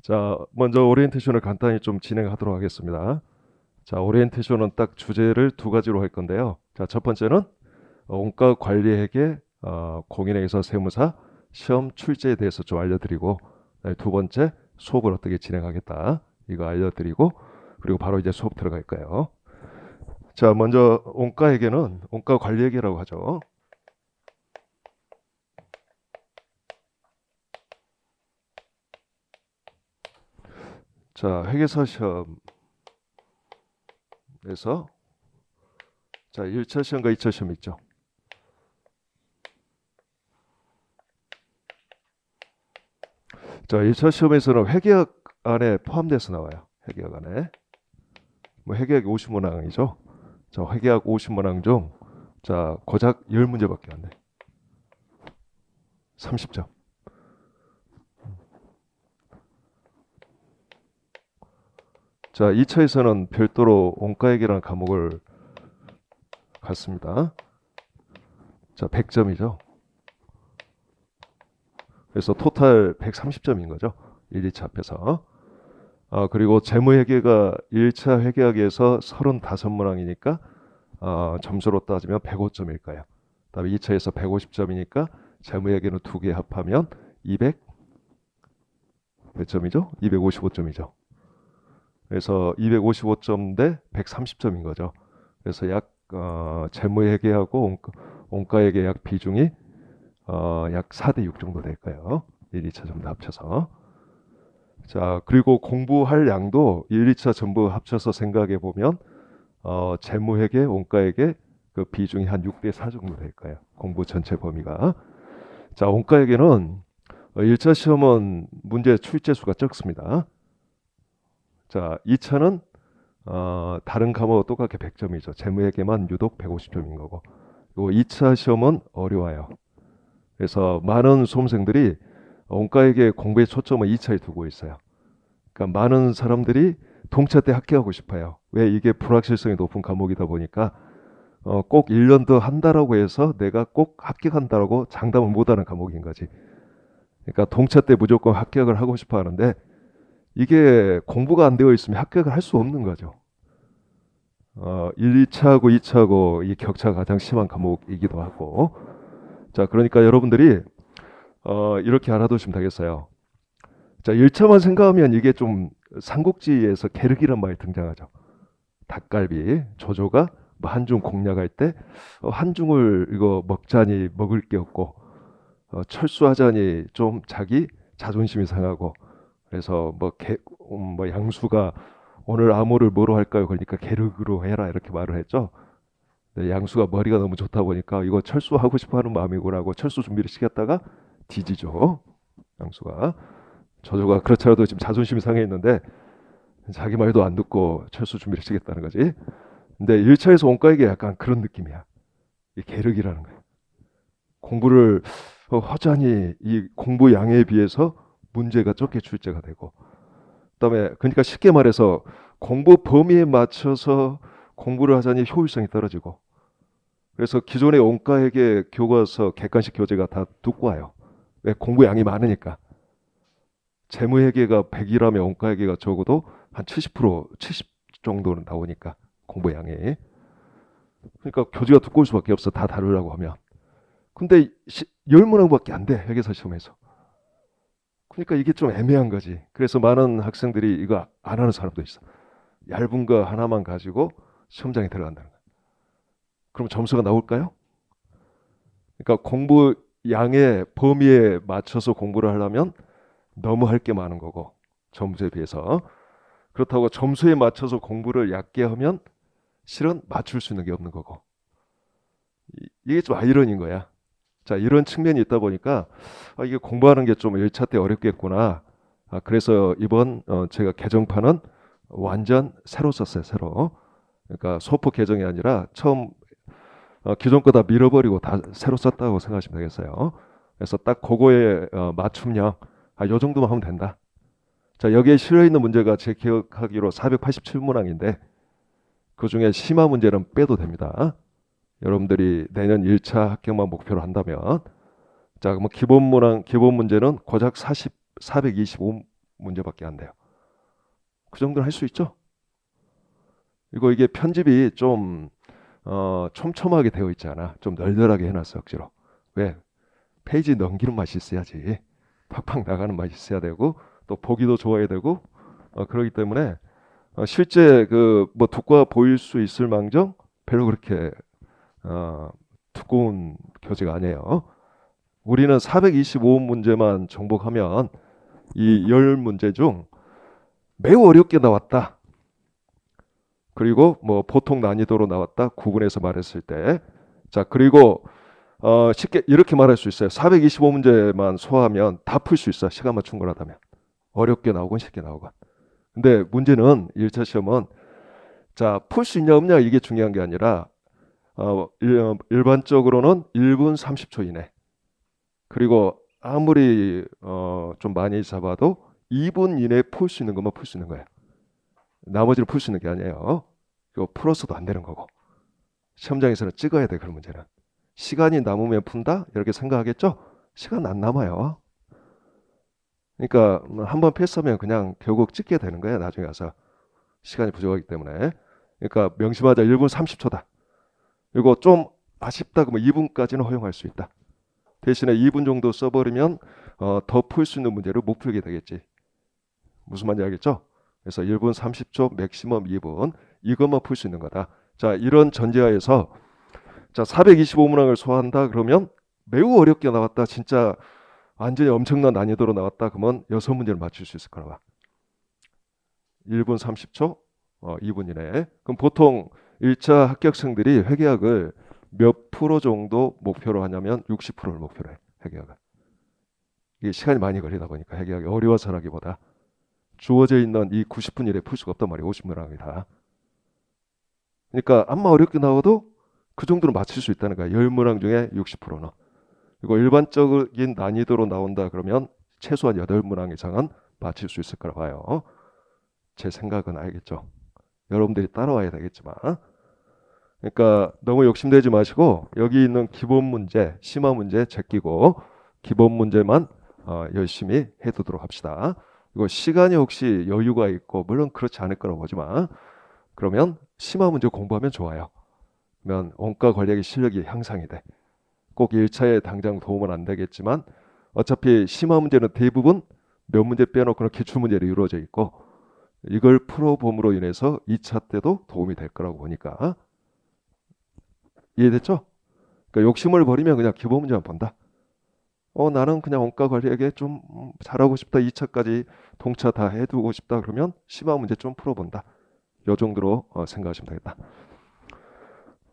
자, 먼저 오리엔테이션을 간단히 좀 진행하도록 하겠습니다. 자, 오리엔테이션은 딱 주제를 두 가지로 할 건데요. 자, 첫 번째는 원가 관리회계, 공인회계사 세무사 시험 출제에 대해서 좀 알려드리고, 두 번째 수업을 어떻게 진행하겠다 이거 알려드리고, 그리고 바로 이제 수업 들어갈 거예요. 자, 먼저 원가회계는 원가 관리회계라고 하죠. 자, 회계사 시험에서 자, 1차 시험과 2차 시험 있죠. 자, 1차 시험에서는 회계학 안에 포함돼서 나와요. 회계학 안에. 뭐 회계학이 50문항이죠. 자, 회계학 50문항 중 자, 고작 10문제밖에 안 돼. 30점. 자, 2차에서는 별도로 원가회계라는 과목을 갖습니다. 자, 100점이죠. 그래서 토탈 130점인 거죠. 1, 2차 합해서. 그리고 재무회계가 1차 회계학에서 35문항이니까 점수로 따지면 105점일 거예요. 그다음에 2차에서 150점이니까 재무회계는 두 개 합하면 200 몇 점이죠? 255점이죠. 그래서 255점 대 130점인 거죠. 그래서 약 재무회계하고 원가회계 약 비중이 약 4대 6 정도 될 거예요. 1, 2차 전부 합쳐서. 자, 그리고 공부할 양도 1, 2차 전부 합쳐서 생각해 보면 재무회계, 원가회계 그 비중이 한 6대 4 정도 될 거예요. 공부 전체 범위가. 자, 원가회계는 1차 시험은 문제 출제 수가 적습니다. 자, 2차는 다른 과목과 똑같게 100점이죠. 재무회계만 유독 150점인 거고. 그리고 2차 시험은 어려워요. 그래서 많은 수험생들이 원가회계 공부에 초점을 2차에 두고 있어요. 그러니까 많은 사람들이 동차 때 합격하고 싶어요. 왜? 이게 불확실성이 높은 과목이다 보니까 꼭 1년 더 한다라고 해서 내가 꼭 합격한다라고 장담을 못하는 과목인 거지. 그러니까 동차 때 무조건 합격을 하고 싶어 하는데 이게 공부가 안 되어 있으면 합격을 할 수 없는 거죠. 1, 2차하고 2차하고 이 격차가 가장 심한 과목이기도 하고. 자, 그러니까 여러분들이 이렇게 알아두시면 되겠어요. 자, 1차만 생각하면 이게 좀 삼국지에서 계륵이란 말이 등장하죠. 닭갈비, 조조가 뭐 한중 공략할 때 한중을 이거 먹자니 먹을 게 없고 철수하자니 좀 자기 자존심이 상하고 그래서 뭐 양수가 오늘 암호를 뭐로 할까요? 그러니까 계륵으로 해라 이렇게 말을 했죠. 근데 양수가 머리가 너무 좋다 보니까 이거 철수하고 싶어 하는 마음이구나고 철수 준비를 시켰다가 뒤지죠. 양수가. 조조가 그렇더라도 지금 자존심이 상해 있는데 자기 말도 안 듣고 철수 준비를 시켰다는 거지. 근데 1차에서 원가에게 약간 그런 느낌이야. 이 계륵이라는 거야. 공부를 허전히 이 공부 양에 비해서 문제가 적게 출제가 되고 그다음에 그러니까 쉽게 말해서 공부 범위에 맞춰서 공부를 하자니 효율성이 떨어지고 그래서 기존의 원가회계 교과서 객관식 교재가 다 두꺼워요. 왜? 공부 양이 많으니까. 재무회계가 100이라면 원가회계가 적어도 한 70 정도는 나오니까 공부 양이. 그러니까 교재가 두꺼울 수밖에 없어. 다 다루려고 하면. 근데 10문항밖에 안 돼. 회계사 시험에서. 그러니까 이게 좀 애매한 거지. 그래서 많은 학생들이 이거 안 하는 사람도 있어. 얇은 거 하나만 가지고 시험장에 들어간다는 거야. 그럼 점수가 나올까요? 그러니까 공부 양의 범위에 맞춰서 공부를 하려면 너무 할 게 많은 거고 점수에 비해서. 그렇다고 점수에 맞춰서 공부를 얕게 하면 실은 맞출 수 있는 게 없는 거고. 이게 좀 아이러니인 거야. 자, 이런 측면이 있다 보니까 이게 공부하는 게 좀 1차 때 어렵겠구나. 그래서 이번 제가 개정판은 완전 새로 썼어요. 새로. 그러니까 소폭 개정이 아니라 처음 기존 거 다 밀어버리고 다 새로 썼다고 생각하시면 되겠어요. 그래서 딱 그거에 맞춤형 요 정도만 하면 된다. 자, 여기에 실려있는 문제가 제 기억하기로 487문항인데 그중에 심화 문제는 빼도 됩니다. 여러분들이 내년 1차 합격만 목표로 한다면 자, 그럼 기본 문제는 고작 425 문제밖에 안 돼요. 그 정도는 할 수 있죠. 이게 편집이 좀 촘촘하게 되어 있잖아. 좀 널널하게 해놨어 억지로. 왜? 페이지 넘기는 맛이 있어야지. 팍팍 나가는 맛이 있어야 되고 또 보기도 좋아야 되고 그러기 때문에 실제 그 뭐 두꺼워 보일 수 있을 망정 별로 그렇게 두꺼운 교재가 아니에요. 우리는 425원 문제만 정복하면 이 10문제 중 매우 어렵게 나왔다. 그리고 뭐 보통 난이도로 나왔다. 구분해서 말했을 때. 자, 그리고 쉽게 이렇게 말할 수 있어요. 425문제만 소화하면 다 풀 수 있어. 시간만 충분하다면. 어렵게 나오건 쉽게 나오건. 근데 문제는 1차 시험은 자, 풀 수 있냐 없냐 이게 중요한 게 아니라 일반적으로는 1분 30초 이내. 그리고 아무리 좀 많이 잡아도 2분 이내에 풀 수 있는 것만 풀 수 있는 거예요. 나머지를 풀 수 있는 게 아니에요. 이거 풀어서도 안 되는 거고. 시험장에서는 찍어야 돼, 그런 문제는. 시간이 남으면 푼다? 이렇게 생각하겠죠? 시간 안 남아요. 그러니까 한번 패스하면 그냥 결국 찍게 되는 거예요, 나중에 와서. 시간이 부족하기 때문에. 그러니까 명심하자, 1분 30초다. 이거 좀 아쉽다 그러면 2분까지는 허용할 수 있다. 대신에 2분 정도 써버리면 더 풀 수 있는 문제를 못 풀게 되겠지. 무슨 말인지 알겠죠? 그래서 1분 30초, 맥시멈 2분 이것만 풀 수 있는 거다. 자, 이런 전제하에서 자 425문항을 소화한다 그러면 매우 어렵게 나왔다. 진짜 완전히 엄청난 난이도로 나왔다. 그러면 6문제를 맞출 수 있을 거라 봐. 1분 30초, 2분 이내에. 그럼 보통 1차 합격생들이 회계학을 몇 프로 정도 목표로 하냐면 60%를 목표로 해. 회계학을. 이게 시간이 많이 걸리다 보니까 회계학이 어려워서라기보다 주어져 있는 이 90분 이내에 풀 수가 없단 말이에요. 50문항이다. 그러니까 암만 어렵게 나와도 그 정도는 맞출 수 있다는 거야. 10문항 중에 60%는. 그리고 일반적인 난이도로 나온다 그러면 최소한 8문항 이상은 맞출 수 있을 거라 봐요. 제 생각은 알겠죠. 여러분들이 따라와야 되겠지만. 그러니까 너무 욕심내지 마시고 여기 있는 기본 문제, 심화 문제 제끼고 기본 문제만 열심히 해두도록 합시다. 이거 시간이 혹시 여유가 있고 물론 그렇지 않을 거라고 보지만 그러면 심화 문제 공부하면 좋아요. 그러면 원가 관리하기 실력이 향상이 돼. 꼭 1차에 당장 도움은 안 되겠지만 어차피 심화 문제는 대부분 몇 문제 빼놓고는 기출문제로 이루어져 있고 이걸 풀어봄으로 인해서 2차 때도 도움이 될 거라고 보니까 이해됐죠? 그러니까 욕심을 버리면 그냥 기본 문제만 본다. 나는 그냥 원가 관리에게 좀 잘하고 싶다. 2차까지 동차 다 해두고 싶다. 그러면 심화 문제 좀 풀어본다. 이 정도로 생각하시면 되겠다.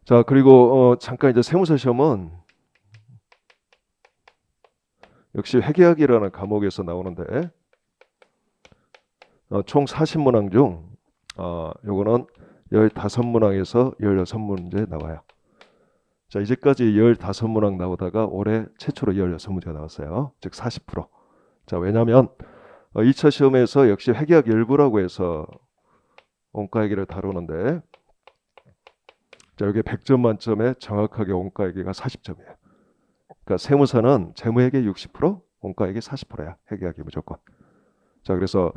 자, 그리고 잠깐 이제 세무사 시험은 역시 회계학이라는 과목에서 나오는데 총 40문항 중 요거는 15문항에서 16문제 나와요. 자, 이제까지 15문항 나오다가 올해 최초로 16문제가 나왔어요. 즉 40%. 자, 왜냐하면 2차 시험에서 역시 회계학 일부라고 해서 원가회계를 다루는데 자, 여기 100점 만점에 정확하게 원가회계가 40점이에요. 그러니까 세무사는 재무회계 60%, 원가회계 40%야. 회계학이 무조건. 자, 그래서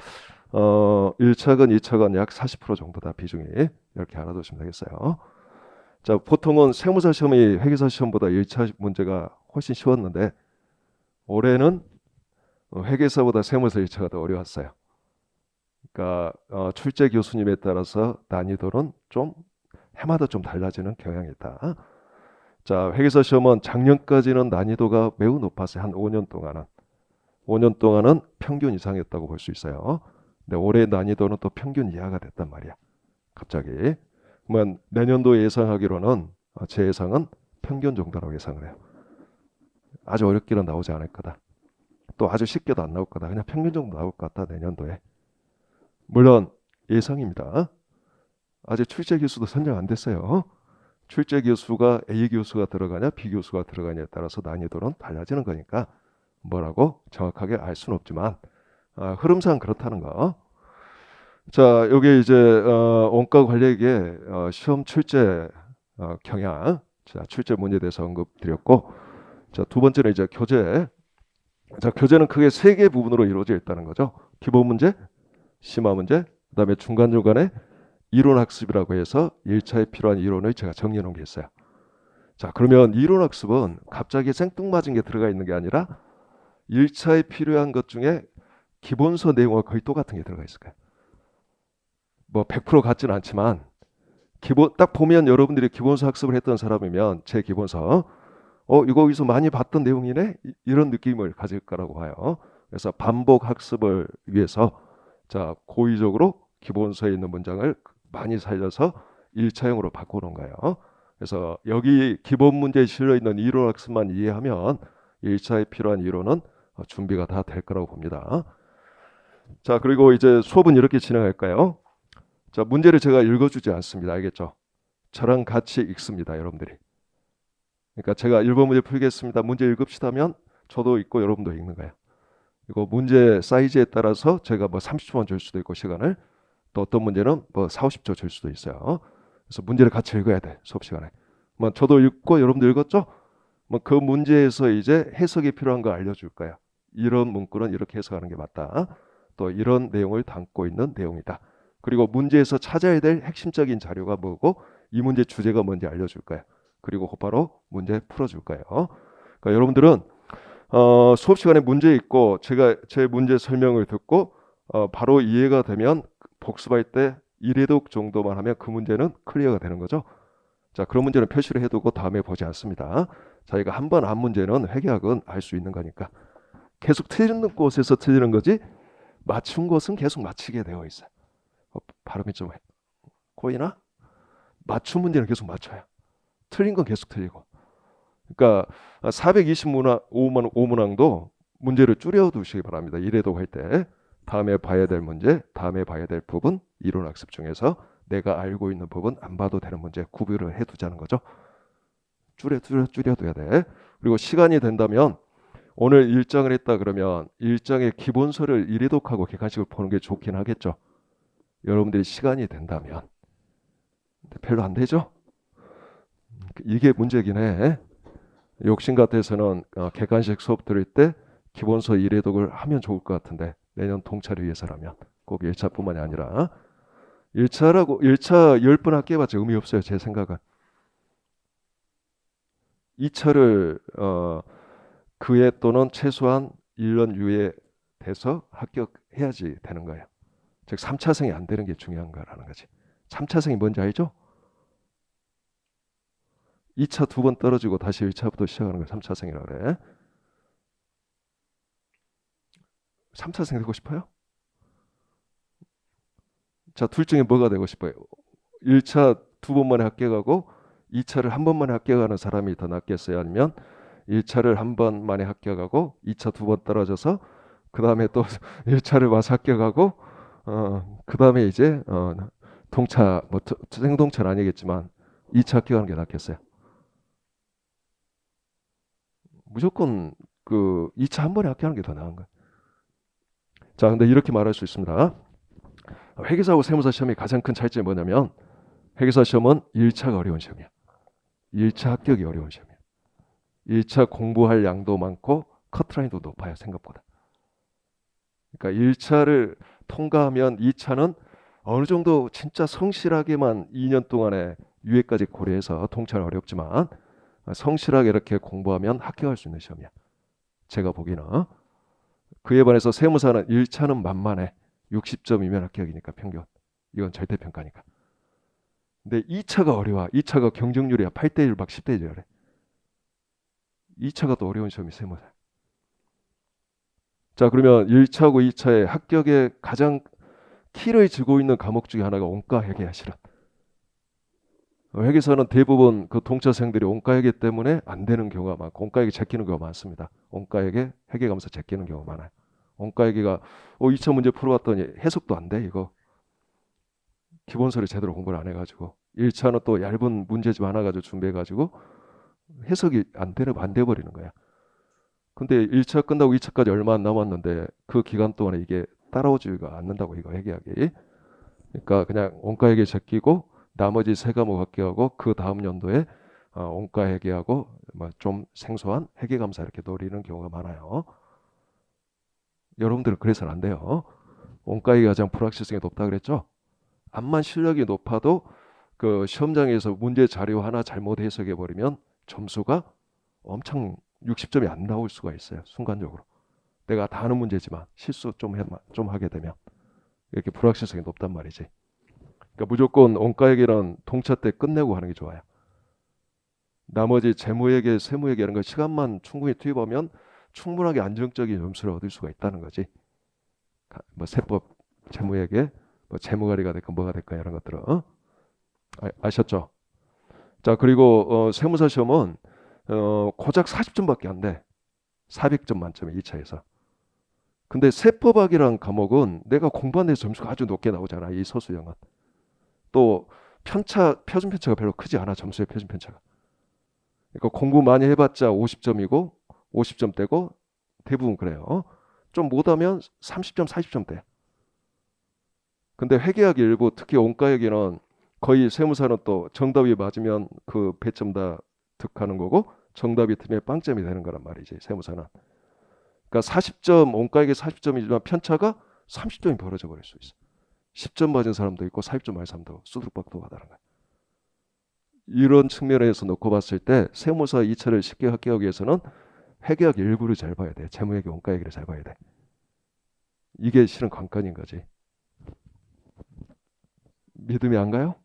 1차건 2차건 약 40% 정도다 비중이. 이렇게 알아두시면 되겠어요. 자, 보통은 세무사 시험이 회계사 시험보다 1차 문제가 훨씬 쉬웠는데 올해는 회계사보다 세무사 1차가 더 어려웠어요. 그러니까 출제 교수님에 따라서 난이도는 좀 해마다 좀 달라지는 경향이 있다. 자, 회계사 시험은 작년까지는 난이도가 매우 높았어요. 한 5년 동안은. 5년 동안은 평균 이상이었다고 볼 수 있어요. 근데 올해 난이도는 또 평균 이하가 됐단 말이야. 갑자기. 그러면 내년도 예상하기로는 제 예상은 평균 정도라고 예상을 해요. 아주 어렵게는 나오지 않을 거다. 또 아주 쉽게도 안 나올 거다. 그냥 평균 정도 나올 것 같다. 내년도에. 물론 예상입니다. 아직 출제 교수도 선정 안 됐어요. 출제 교수가 A 교수가 들어가냐 B 교수가 들어가냐에 따라서 난이도는 달라지는 거니까 뭐라고 정확하게 알 수는 없지만 흐름상 그렇다는 거. 자, 여기 이제 원가 관리에게 시험 출제 경향, 자, 출제 문제에 대해서 언급드렸고, 자, 두 번째는 이제 교재. 자, 교재는 크게 세 개 부분으로 이루어져 있다는 거죠. 기본 문제, 심화 문제, 그다음에 중간중간에 이론 학습이라고 해서 1차에 필요한 이론을 제가 정리해 놓은 게 있어요. 자, 그러면 이론 학습은 갑자기 생뚱맞은 게 들어가 있는 게 아니라 1차에 필요한 것 중에 기본서 내용과 거의 똑같은 게 들어가 있을 거예요. 뭐 100% 같지는 않지만 기본 딱 보면 여러분들이 기본서 학습을 했던 사람이면 제 기본서 이거 어디서 많이 봤던 내용이네 이런 느낌을 가질 거라고 봐요. 그래서 반복 학습을 위해서 자 고의적으로 기본서에 있는 문장을 많이 살려서 1차형으로 바꿔놓은 거예요. 그래서 여기 기본 문제에 실려 있는 이론 학습만 이해하면 1차에 필요한 이론은 준비가 다 될 거라고 봅니다. 자, 그리고 이제 수업은 이렇게 진행할까요? 자, 문제를 제가 읽어주지 않습니다. 알겠죠? 저랑 같이 읽습니다, 여러분들이. 그러니까 제가 1번 문제 풀겠습니다. 문제 읽읍시다면 저도 읽고 여러분도 읽는 거예요. 이거 문제 사이즈에 따라서 제가 뭐 30초만 줄 수도 있고 시간을 또 어떤 문제는 뭐 4, 50초 줄 수도 있어요. 그래서 문제를 같이 읽어야 돼, 수업 시간에. 뭐 저도 읽고 여러분도 읽었죠? 뭐 그 문제에서 이제 해석이 필요한 거 알려줄 거야. 이런 문구는 이렇게 해석하는 게 맞다. 또 이런 내용을 담고 있는 내용이다. 그리고 문제에서 찾아야 될 핵심적인 자료가 뭐고 이 문제 주제가 뭔지 알려줄 거야. 그리고 곧바로 문제 풀어줄 거예요. 그러니까 여러분들은 수업 시간에 문제 있고 제가 제 문제 설명을 듣고 바로 이해가 되면 복습할 때 1회독 정도만 하면 그 문제는 클리어가 되는 거죠. 자, 그런 문제는 표시를 해두고 다음에 보지 않습니다. 저희가 한 번 안 문제는 회계학은 알 수 있는 거니까 계속 틀리는 곳에서 틀리는 거지 맞춘 곳은 계속 맞히게 되어 있어요. 발음이 좀 꼬이나? 맞춘 문제는 계속 맞춰요. 틀린 건 계속 틀리고. 그러니까 425문항도 문제를 줄여두시기 바랍니다. 1회독 할 때 다음에 봐야 될 문제, 다음에 봐야 될 부분, 이론학습 중에서 내가 알고 있는 부분 안 봐도 되는 문제 구별을 해두자는 거죠. 줄여둬야 돼. 그리고 시간이 된다면 오늘 1장을 했다 그러면 1장의 기본서를 1회독하고 객관식을 보는 게 좋긴 하겠죠. 여러분들이 시간이 된다면. 별로 안 되죠? 이게 문제긴 해. 욕심 같아서는 객관식 수업 들을 때 기본서 1회독을 하면 좋을 것 같은데 내년 동차를 위해서라면 꼭 1차뿐만이 아니라 1차 10번 학교해봤자 의미 없어요. 제 생각은. 2차를 그해 또는 최소한 1년 유예 돼서 합격해야지 되는 거예요. 즉 3차생이 안 되는 게 중요한 거라는 거지. 3차생이 뭔지 알죠? 2차 2번 떨어지고 다시 1차부터 시작하는 걸 3차생이라고 그래. 3차생 되고 싶어요? 자, 둘 중에 뭐가 되고 싶어요? 1차 2번만에 합격하고 2차를 한 번만에 합격하는 사람이 더 낫겠어요? 아니면 1차를 한 번만에 합격하고 2차 2번 떨어져서 그 다음에 또 1차를 와서 합격하고 그 다음에 이제 동차 뭐 생동차는 아니겠지만 2차 합격하는 게 낫겠어요? 무조건 그 2차 한 번에 합격하는 게 더 나은 거예요. 자, 근데 이렇게 말할 수 있습니다. 회계사하고 세무사 시험이 가장 큰 차이점이 뭐냐면 회계사 시험은 1차가 어려운 시험이야. 1차 합격이 어려운 시험이야. 1차 공부할 양도 많고 커트라인도 높아요. 생각보다. 그러니까 1차를 통과하면 2차는 어느 정도 진짜 성실하게만 2년 동안에 유예까지 고려해서 통차는 어렵지만 성실하게 이렇게 공부하면 합격할 수 있는 시험이야. 제가 보기에는. 그에 반해서 세무사는 1차는 만만해. 60점이면 합격이니까 평균. 이건 절대평가니까. 근데 2차가 어려워. 2차가 경쟁률이야. 8대1 막 10대1이래. 2차가 또 어려운 시험이 세무사. 자, 그러면 1차하고 2차의 합격의 가장 키를 쥐고 있는 과목 중에 하나가 원가회계야, 실은. 회계사는 대부분 그 동차생들이 원가회계 때문에 안 되는 경우가 많고 원가회계 제끼는 경우가 많습니다. 원가회계, 회계감사 제끼는 경우가 많아요. 원가회계가 2차 문제 풀어봤더니 해석도 안 돼, 이거. 기본서를 제대로 공부를 안 해가지고 1차는 또 얇은 문제집 많아가지고 준비해가지고 해석이 안 돼버리는 거야. 근데 1차 끝나고 2차까지 얼마 안 남았는데 그 기간 동안에 이게 따라오지가 않는다고 이거 회계학이. 그러니까 그냥 원가회계 제끼고 나머지 세 과목 합격하고 그 다음 연도에 원가회계하고 좀 생소한 회계감사 이렇게 노리는 경우가 많아요. 여러분들은 그래서는 안 돼요. 원가액이 가장 불확실성이 높다 그랬죠? 암만 실력이 높아도 그 시험장에서 문제 자료 하나 잘못 해석해 버리면 점수가 엄청 60점이 안 나올 수가 있어요. 순간적으로. 내가 다 아는 문제지만 실수 좀 하게 되면 이렇게 불확실성이 높단 말이지. 그러니까 무조건 원가액이란 동차 때 끝내고 하는 게 좋아요. 나머지 재무회계, 세무회계 이런 거 시간만 충분히 투입하면 충분하게 안정적인 점수를 얻을 수가 있다는 거지. 뭐 세법, 재무회계, 뭐 재무관리가 됐건 뭐가 됐건 이런 것들은 아셨죠? 자, 그리고 세무사 시험은 고작 40점밖에 안 돼. 400점 만점에 2차에서. 근데 세법학이라는 과목은 내가 공부한 데 점수가 아주 높게 나오잖아. 이 서술형은. 또 표준 편차가 별로 크지 않아. 점수의 표준 편차가. 그러니까 공부 많이 해봤자 50점이고 50점대고 대부분 그래요. 좀 못하면 30점, 40점대. 근데 회계학 일부 특히 원가액에는 거의 세무사는 또 정답이 맞으면 그 배점 다 득하는 거고 정답이 틀리면 빵점이 되는 거란 말이지 세무사는. 그러니까 40점 원가액이 40점이지만 편차가 30점이 벌어져 버릴 수 있어. 10점 맞은 사람도 있고 40점 맞은 사람도 수두룩박도 하다는 거야. 이런 측면에서 놓고 봤을 때 세무사 2차를 쉽게 합격하기 위해서는 회계학 일부를 잘 봐야 돼. 재무회계 원가액을 잘 봐야 돼. 이게 실은 관건인 거지. 믿음이 안 가요?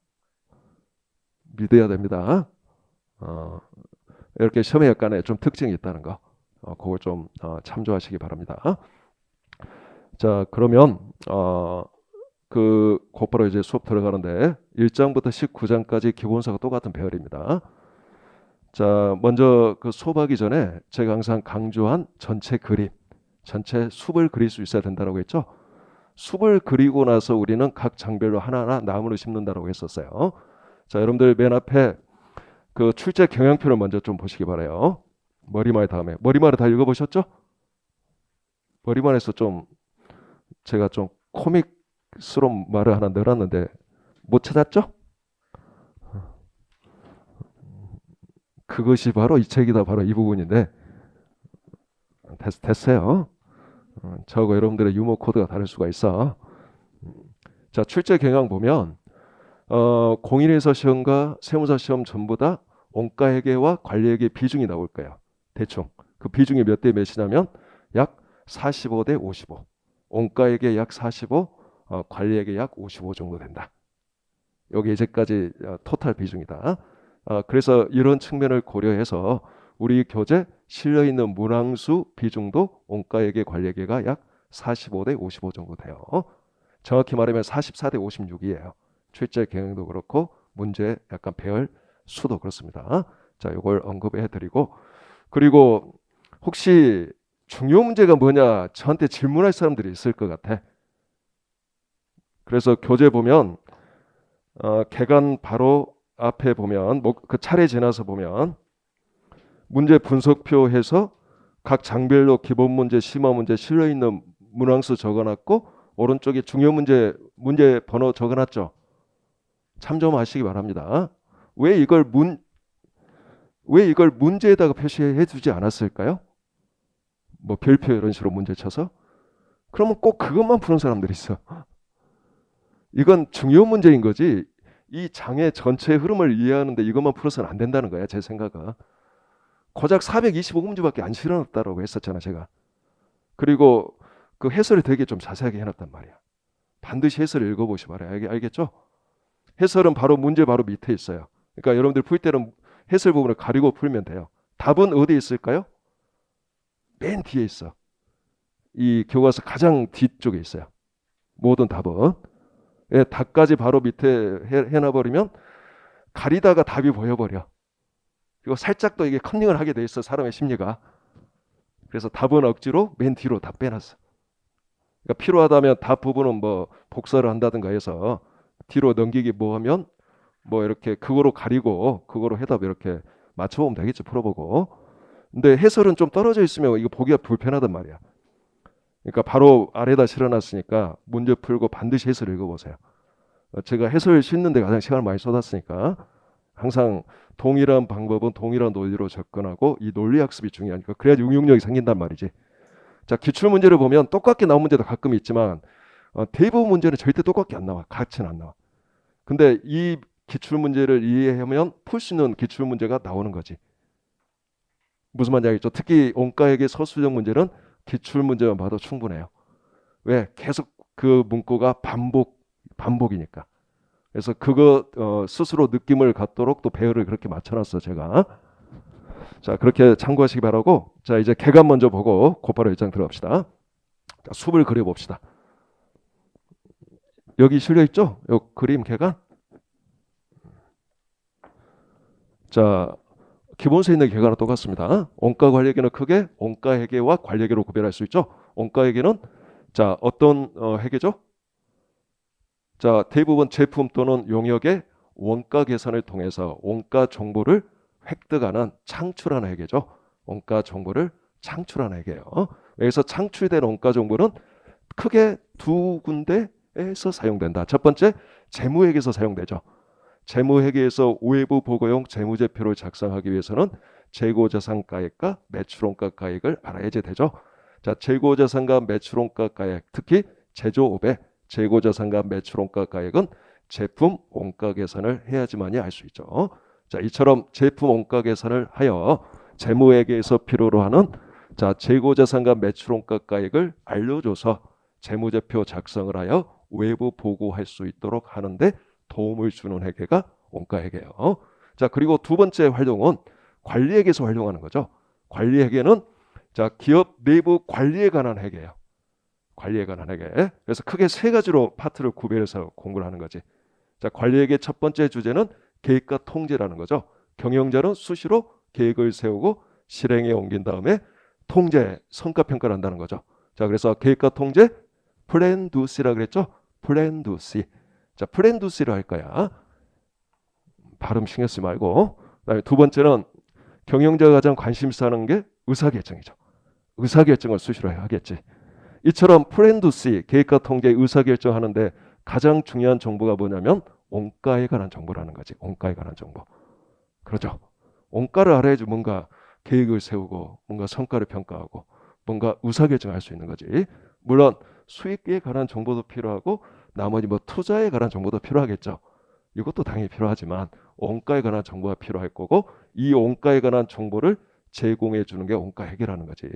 믿어야 됩니다. 이렇게 시험의 약간의 좀 특징이 있다는 거, 그걸 좀 참조하시기 바랍니다. 자, 그러면 곧바로 이제 수업 들어가는데 1장부터 19장까지 기본서가 똑같은 배열입니다. 자, 먼저 그 수업하기 전에 제가 항상 강조한 전체 그림, 전체 숲을 그릴 수 있어야 된다고 했죠. 숲을 그리고 나서 우리는 각 장별로 하나하나 나무를 심는다고 했었어요. 자, 여러분들 맨 앞에 그 출제 경향표를 먼저 좀 보시기 바라요. 머리말 다음에 머리말을 다 읽어보셨죠? 머리말에서 좀 제가 좀 코믹스러운 말을 하나 넣어놨는데 못 찾았죠? 그것이 바로 이 책이다. 바로 이 부분인데 됐어요. 저하고 여러분들의 유머 코드가 다를 수가 있어. 자, 출제 경향 보면 공인회사 시험과 세무사 시험 전부 다 원가회계와 관리회계 비중이 나올 거예요. 대충 그 비중이 몇 대 몇이냐면 약 45 대 55. 원가회계 약 45, 관리회계 약 55 정도 된다. 여기 이제까지 토탈 비중이다. 그래서 이런 측면을 고려해서 우리 교재 실려 있는 문항수 비중도 원가회계 관리회계가 약 45 대 55 정도 돼요. 정확히 말하면 44 대 56이에요. 출제 경향도 그렇고 문제 약간 배열 수도 그렇습니다. 자, 이걸 언급해 드리고, 그리고 혹시 중요 문제가 뭐냐 저한테 질문할 사람들이 있을 것 같아. 그래서 교재 보면 개간 바로 앞에 보면 그 차례 지나서 보면 문제 분석표 해서 각 장별로 기본 문제, 심화 문제 실려 있는 문항수 적어놨고 오른쪽에 중요 문제 번호 적어놨죠. 참조하시기 바랍니다. 왜 이걸 문제에다가 표시해 두지 않았을까요? 뭐 별표 이런 식으로 문제 쳐서. 그러면 꼭 그것만 푸는 사람들이 있어. 이건 중요 문제인 거지. 이 장의 전체 흐름을 이해하는데 이것만 풀어서는 안 된다는 거야. 제 생각은. 고작 425문제밖에 안 실어놨다고 했었잖아 제가. 그리고 그 해설을 되게 좀 자세하게 해놨단 말이야. 반드시 해설을 읽어보시 말아요. 알겠죠? 해설은 문제 바로 밑에 있어요. 그러니까 여러분들 풀 때는 해설 부분을 가리고 풀면 돼요. 답은 어디에 있을까요? 맨 뒤에 있어. 이 교과서 가장 뒤쪽에 있어요. 모든 답은. 예, 답까지 바로 밑에 해놔버리면 가리다가 답이 보여버려. 그리고 살짝 또 이게 컨닝을 하게 돼 있어 사람의 심리가. 그래서 답은 억지로 맨 뒤로 다 빼놨어. 그러니까 필요하다면 답 부분은 뭐 복사를 한다든가 해서 뒤로 넘기기 뭐 하면 뭐 이렇게 그거로 가리고 그거로 해답 이렇게 맞춰보면 되겠죠. 풀어보고. 근데 해설은 좀 떨어져 있으면 이거 보기가 불편하단 말이야. 그러니까 바로 아래다 실어놨으니까 문제 풀고 반드시 해설 읽어보세요. 제가 해설 싣는데 가장 시간을 많이 쏟았으니까 항상 동일한 방법은 동일한 논리로 접근하고 이 논리 학습이 중요하니까 그래야지 응용력이 생긴단 말이지. 자, 기출 문제를 보면 똑같게 나온 문제도 가끔 있지만 대부분 문제는 절대 똑같게 안 나와. 같이는 안 나와. 근데 이 기출 문제를 이해하면 풀 수 있는 기출 문제가 나오는 거지. 무슨 말인지 알겠죠? 특히 원가액의 서술형 문제는 기출 문제만 봐도 충분해요. 왜? 계속 그 문구가 반복이니까. 그래서 그거 스스로 느낌을 갖도록 또 배열을 그렇게 맞춰놨어 제가. 자, 그렇게 참고하시기 바라고. 자, 이제 개감 먼저 보고 곧바로 1장 들어갑시다. 자, 숲을 그려봅시다. 여기 실려있죠? 요 그림 개감. 자, 기본서에 있는 개가는 똑같습니다. 원가 관리계는 크게 원가 회계와 관리계로 구별할 수 있죠. 원가 회계는 자, 어떤 회계죠? 자, 대부분 제품 또는 용역의 원가 계산을 통해서 원가 정보를 획득하는 창출하는 회계죠. 원가 정보를 창출하는 회계예요. 여기서 창출된 원가 정보는 크게 두 군데에서 사용된다. 첫 번째, 재무회계에서 사용되죠. 재무회계에서 외부 보고용 재무제표를 작성하기 위해서는 재고자산가액과 매출원가가액을 알아야지 되죠. 자, 재고자산과 매출원가가액, 특히 제조업의 재고자산과 매출원가가액은 제품 원가 계산을 해야지만이 알 수 있죠. 자, 이처럼 제품 원가 계산을 하여 재무회계에서 필요로 하는 자, 재고자산과 매출원가가액을 알려줘서 재무제표 작성을 하여 외부 보고할 수 있도록 하는데 도움을 주는 회계가 원가회계예요. 자, 그리고 두 번째 활동은 관리회계에서 활용하는 거죠. 관리회계는 자, 기업 내부 관리에 관한 회계예요. 관리에 관한 회계. 그래서 크게 세 가지로 파트를 구별해서 공부를 하는 거지. 자, 관리회계 첫 번째 주제는 계획과 통제라는 거죠. 경영자는 수시로 계획을 세우고 실행에 옮긴 다음에 통제, 성과평가를 한다는 거죠. 자, 그래서 계획과 통제, 플랜 두 C라 그랬죠. 플랜 두 C. 자, 플랜 두 C로 할 거야. 발음 신경 쓰지 말고. 그다음에 두 번째는 경영자가 가장 관심사 하는 게 의사결정이죠. 의사결정을 수시로 하겠지. 이처럼 플랜 두 C, 계획과 통제, 의사결정하는데 가장 중요한 정보가 뭐냐면 원가에 관한 정보라는 거지. 원가에 관한 정보. 그렇죠. 원가를 알아야지 뭔가 계획을 세우고 뭔가 성과를 평가하고 뭔가 의사결정할 수 있는 거지. 물론 수익에 관한 정보도 필요하고 나머지 뭐 투자에 관한 정보도 필요하겠죠. 이것도 당연히 필요하지만 원가에 관한 정보가 필요할 거고 이 원가에 관한 정보를 제공해 주는 게 원가 회계라는 거지.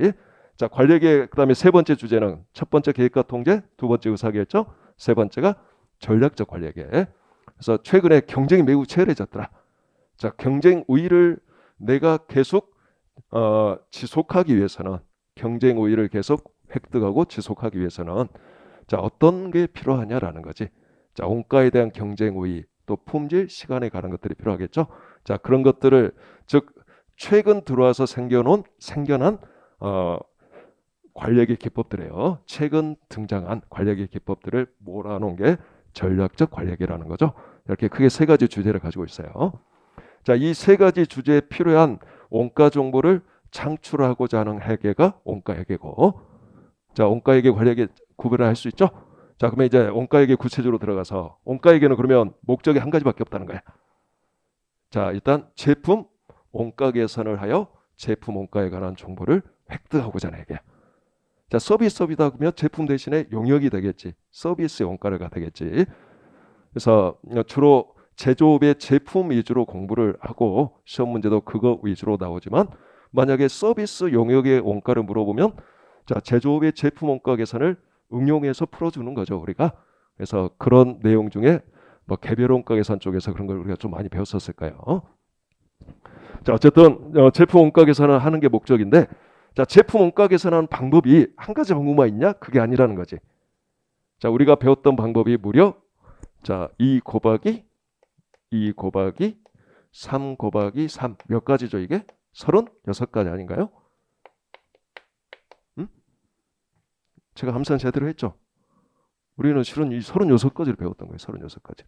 자, 관리회계 그다음에 세 번째 주제는 첫 번째 계획과 통제, 두 번째 의사결정, 세 번째가 전략적 관리회계. 그래서 최근에 경쟁이 매우 치열해졌더라. 자, 경쟁 우위를 내가 계속 지속하기 위해서는 경쟁 우위를 계속 획득하고 지속하기 위해서는 자, 어떤 게 필요하냐라는 거지. 자, 원가에 대한 경쟁 우위, 또 품질, 시간에 관한 것들이 필요하겠죠. 자, 그런 것들을 즉 최근 들어와서 생겨난 관리회계 기법들이에요. 최근 등장한 관리회계 기법들을 몰아놓은 게 전략적 관리회계라는 거죠. 이렇게 크게 세 가지 주제를 가지고 있어요. 자, 이 세 가지 주제에 필요한 원가 정보를 창출하고자 하는 회계가 원가회계고, 자, 원가회계 관리회계 구별을 할 수 있죠. 자, 그러면 이제 원가회계 구체적으로 들어가서 원가회계는 그러면 목적이 한 가지밖에 없다는 거야. 자, 일단 제품 원가 계산을 하여 제품 원가에 관한 정보를 획득하고자 하는 회계야. 자, 서비스업이다 그러면 제품 대신에 용역이 되겠지. 서비스 원가가 되겠지. 그래서 주로 제조업의 제품 위주로 공부를 하고 시험 문제도 그거 위주로 나오지만 만약에 서비스 용역의 원가를 물어보면 자, 제조업의 제품 원가 계산을 응용해서 풀어주는 거죠, 우리가. 그래서 그런 내용 중에 뭐 개별 원가 계산 쪽에서 그런 걸 우리가 좀 많이 배웠었을까요? 자, 어쨌든 제품 원가 계산을 하는 게 목적인데, 자, 제품 원가 계산하는 방법이 한 가지 방법만 있냐? 그게 아니라는 거지. 자, 우리가 배웠던 방법이 무려 자, 2 곱하기 3 곱하기 3 몇 가지죠, 이게? 36가지 아닌가요? 제가 함수는 제대로 했죠. 우리는 실은 이 36가지를 배웠던 거예요. 36가지.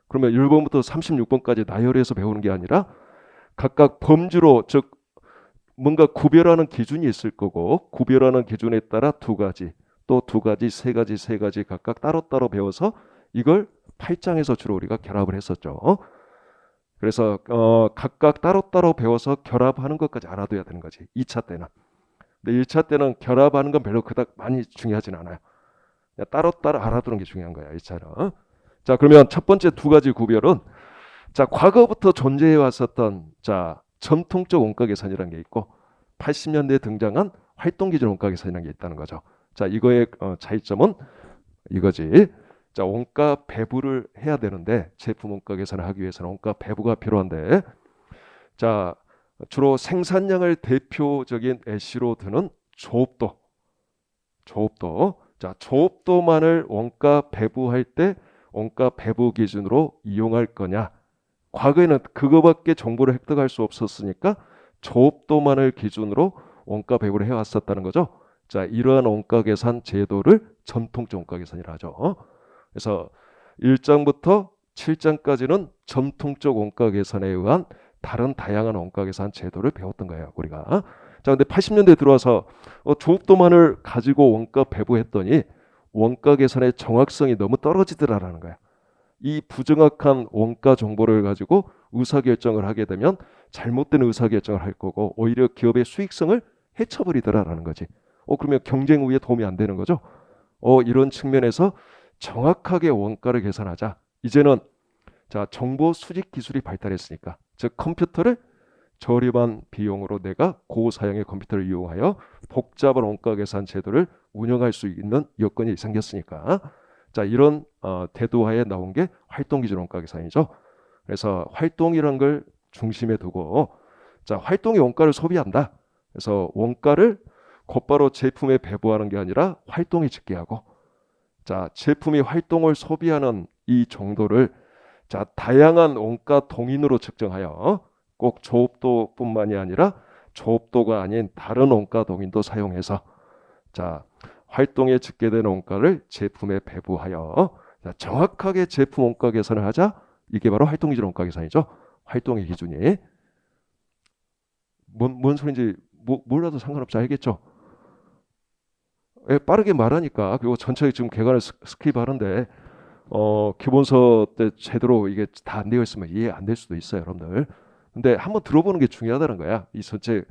그러면 1번부터 36번까지 나열해서 배우는 게 아니라 각각 범주로, 즉 뭔가 구별하는 기준이 있을 거고 구별하는 기준에 따라 두 가지, 또 두 가지, 세 가지, 세 가지 각각 따로따로 배워서 이걸 8장에서 주로 우리가 결합을 했었죠. 그래서 각각 따로따로 배워서 결합하는 것까지 알아둬야 되는 거지. 2차 때는. 근데 1차 때는 결합하는 건 별로 그닥 많이 중요하진 않아요. 그냥 따로따로 알아두는 게 중요한 거야, 1차는. 자, 그러면 첫 번째 두 가지 구별은, 자, 과거부터 존재해 왔었던, 자, 전통적 원가 계산이라는 게 있고 80년대에 등장한 활동 기준 원가 계산이라는 게 있다는 거죠. 자, 이거의 차이점은 이거지. 자, 원가 배분을 해야 되는데 제품 원가 계산을 하기 위해서는 원가 배분가 필요한데, 자, 주로 생산량을 대표적인 예시로 드는 조업도. 자, 조업도만을 원가 배분할 때 원가 배분 기준으로 이용할 거냐? 과거에는 그거밖에 정보를 획득할 수 없었으니까 조업도만을 기준으로 원가 배분을 해왔었다는 거죠. 자, 이러한 원가 계산 제도를 전통적 원가 계산이라 하죠. 그래서 1장부터 7장까지는 전통적 원가 계산에 의한 다른 다양한 원가 계산 제도를 배웠던 거예요, 우리가. 자, 근데 80년대에 들어와서 조업도만을 가지고 원가 배분했더니 원가 계산의 정확성이 너무 떨어지더라라는 거야. 이 부정확한 원가 정보를 가지고 의사결정을 하게 되면 잘못된 의사결정을 할 거고 오히려 기업의 수익성을 해쳐버리더라라는 거지. 그러면 경쟁 우위에 도움이 안 되는 거죠. 이런 측면에서 정확하게 원가를 계산하자. 이제는 자, 정보 수집 기술이 발달했으니까, 즉 컴퓨터를 저렴한 비용으로 내가 고사양의 컴퓨터를 이용하여 복잡한 원가 계산 제도를 운영할 수 있는 여건이 생겼으니까, 자, 이런 태도하에 나온 게 활동기준 원가 계산이죠. 그래서 활동이라는 걸 중심에 두고, 자, 활동이 원가를 소비한다. 그래서 원가를 곧바로 제품에 배분하는 게 아니라 활동이 집계하고, 자, 제품이 활동을 소비하는 이 정도를, 자, 다양한 원가 동인으로 측정하여 꼭 조업도뿐만이 아니라 조업도가 아닌 다른 원가 동인도 사용해서, 자, 활동에 집계된 원가를 제품에 배분하여, 자, 정확하게 제품 원가 계산을 하자. 이게 바로 활동 기준 원가 계산이죠. 활동의 기준이 뭔 소리인지 몰라도 상관없지, 알겠죠? 빠르게 말하니까. 그리고 전체 지금 개관을 스킵하는데 기본서 때 제대로 이게 다 안 되어 있으면 이해 안 될 수도 있어요, 여러분들. 근데 한번 들어보는 게 중요하다는 거야. 이 전체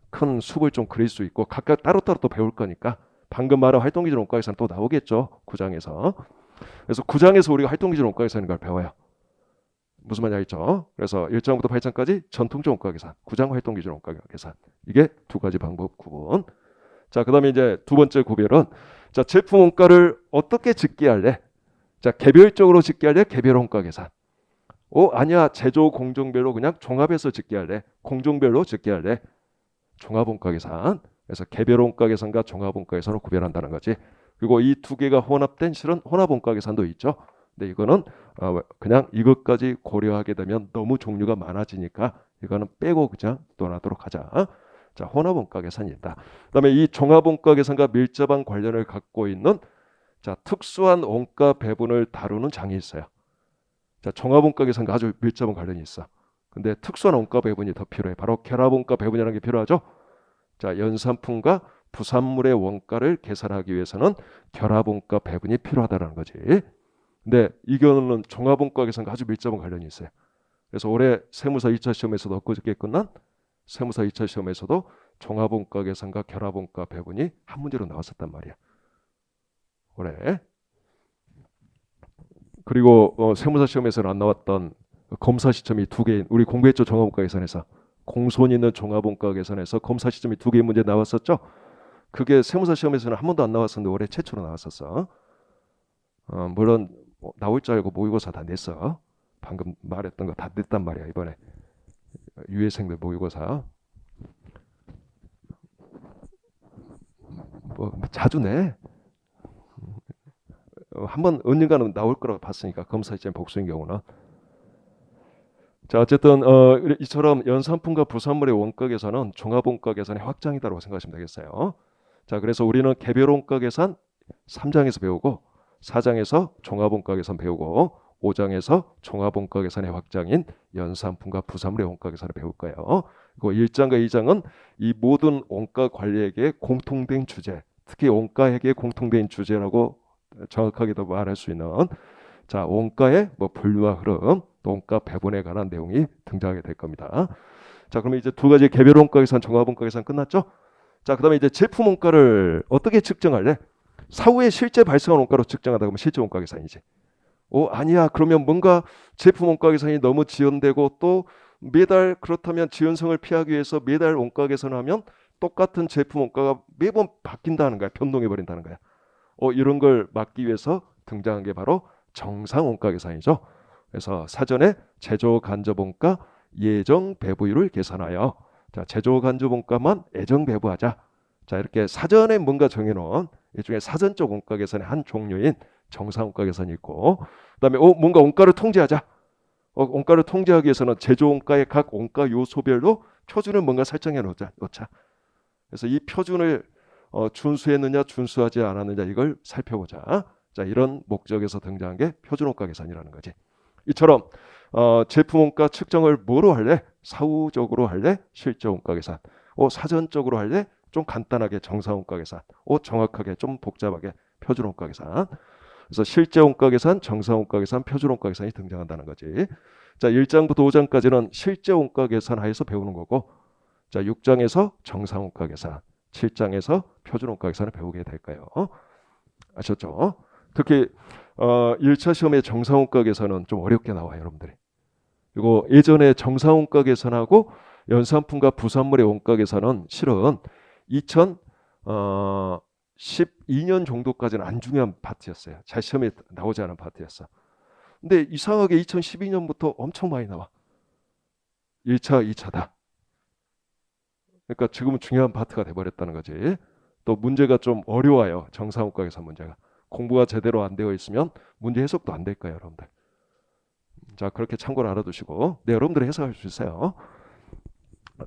큰 숲을 좀 그릴 수 있고 각각 따로따로 또 배울 거니까. 방금 말한 활동기준 원가계산 또 나오겠죠, 9장에서. 그래서 9장에서 우리가 활동기준 원가계산인 걸 배워요. 무슨 말인지 알죠? 그래서 1장부터 8장까지 전통적 원가계산, 9장 활동기준 원가계산. 이게 두 가지 방법 구분. 자, 그 다음에 이제 두 번째 구별은, 자, 제품 원가를 어떻게 집계할래? 자, 개별적으로 집계할래? 개별 원가 계산. 아니야, 제조 공정별로 그냥 종합해서 집계할래? 공정별로 집계할래? 종합 원가 계산. 그래서 개별 원가 계산과 종합 원가 계산을 구별한다는 거지. 그리고 이 두 개가 혼합된 실은 혼합 원가 계산도 있죠. 근데 이거는 그냥 이것까지 고려하게 되면 너무 종류가 많아지니까 이거는 빼고 그냥 논하도록 하자. 자, 혼합 원가 계산이 있다. 그다음에 이 종합 원가 계산과 밀접한 관련을 갖고 있는, 자, 특수한 원가 배분을 다루는 장이 있어요. 자, 종합 원가 계산과 아주 밀접한 관련이 있어. 근데 특수한 원가 배분이 더 필요해. 바로 결합 원가 배분이라는 게 필요하죠. 자, 연산품과 부산물의 원가를 계산하기 위해서는 결합 원가 배분이 필요하다는 거지. 근데 이거는 종합 원가 계산과 아주 밀접한 관련이 있어요. 그래서 올해 세무사 2차 시험에서도 엊그저께 끝난 세무사 2차 시험에서도 종합 원가 계산과 결합 원가 배분이 한 문제로 나왔었단 말이야, 올해. 그리고 세무사 시험에서는 안 나왔던 검사 시점이 두 개인, 우리 공부했죠, 종합 원가 계산에서. 공손 있는 종합 원가 계산에서 검사 시점이 두 개의 문제 나왔었죠. 그게 세무사 시험에서는 한 번도 안 나왔었는데 올해 최초로 나왔었어. 물론 나올 줄 알고 모의고사 다 냈어. 방금 말했던 거 다 냈단 말이야, 이번에. 유해생들 모의고사. 뭐 자주 내. 한번 언젠가는 나올 거라고 봤으니까, 검사 시점 복수인 경우는. 자, 어쨌든 이처럼 연산품과 부산물의 원가 계산은 종합 원가 계산의 확장이다라고 생각하시면 되겠어요. 자, 그래서 우리는 개별 원가 계산 3장에서 배우고, 4장에서 종합 원가 계산 배우고, 5장에서 종합 원가 계산의 확장인 연산품과 부산물의 원가 계산을 배울 거예요. 그리고 1장과 2장은 이 모든 원가 관리에게 공통된 주제, 특히 원가에게 공통된 주제라고 정확하게도 말할 수 있는, 자, 원가의 분류와 흐름, 원가 배분에 관한 내용이 등장하게 될 겁니다. 자, 그러면 이제 두 가지 개별 원가 계산, 종합 원가 계산 끝났죠? 자, 그다음에 이제 제품 원가를 어떻게 측정할래? 사후에 실제 발생한 원가로 측정하다 보면 실제 원가 계산이지. 아니야. 그러면 뭔가 제품 원가 계산이 너무 지연되고 또 매달 그렇다면 지연성을 피하기 위해서 매달 원가 계산하면 똑같은 제품 원가가 매번 바뀐다는 거야. 변동해 버린다는 거야. 이런 걸 막기 위해서 등장한 게 바로 정상 원가 계산이죠. 그래서 사전에 제조 간접 원가 예정 배부율을 계산하여 자, 제조 간접 원가만 애정 배부하자. 자, 이렇게 사전에 뭔가 정해놓은 일종의 사전적 원가 계산의 한 종류인 정상 원가 계산이 있고, 그다음에 뭔가 원가를 통제하자. 원가를 통제하기 위해서는 제조 원가의 각 원가 요소별로 표준을 뭔가 설정해 놓자. 그래서 이 표준을 준수했느냐 준수하지 않았느냐 이걸 살펴보자. 자, 이런 목적에서 등장한 게 표준 원가 계산이라는 거지. 이처럼 제품 원가 측정을 뭐로 할래? 사후적으로 할래? 실제 원가 계산. 사전적으로 할래? 좀 간단하게 정상 원가 계산. 정확하게 좀 복잡하게 표준 원가 계산. 그래서 실제 원가 계산, 정상 원가 계산, 표준 원가 계산이 등장한다는 거지. 자, 1장부터 5장까지는 실제 원가 계산 하에서 배우는 거고, 자, 6장에서 정상 원가 계산, 7장에서 표준 원가 계산을 배우게 될까요? 아셨죠? 특히 1차 시험의 정상 원가 계산은 좀 어렵게 나와요, 여러분들이. 그리고 예전에 정상 원가 계산하고 연산품과 부산물의 원가 계산은 실은 2012년 정도까지는 안 중요한 파트였어요. 잘 시험에 나오지 않은 파트였어. 근데 이상하게 2012년부터 엄청 많이 나와. 1차, 2차다. 그러니까 지금은 중요한 파트가 돼버렸다는 거지. 또 문제가 좀 어려워요. 정상 원가 계산 문제가. 공부가 제대로 안 되어 있으면 문제 해석도 안 될 거예요, 여러분들. 자, 그렇게 참고를 알아두시고, 네, 여러분들이 해석할 수 있어요.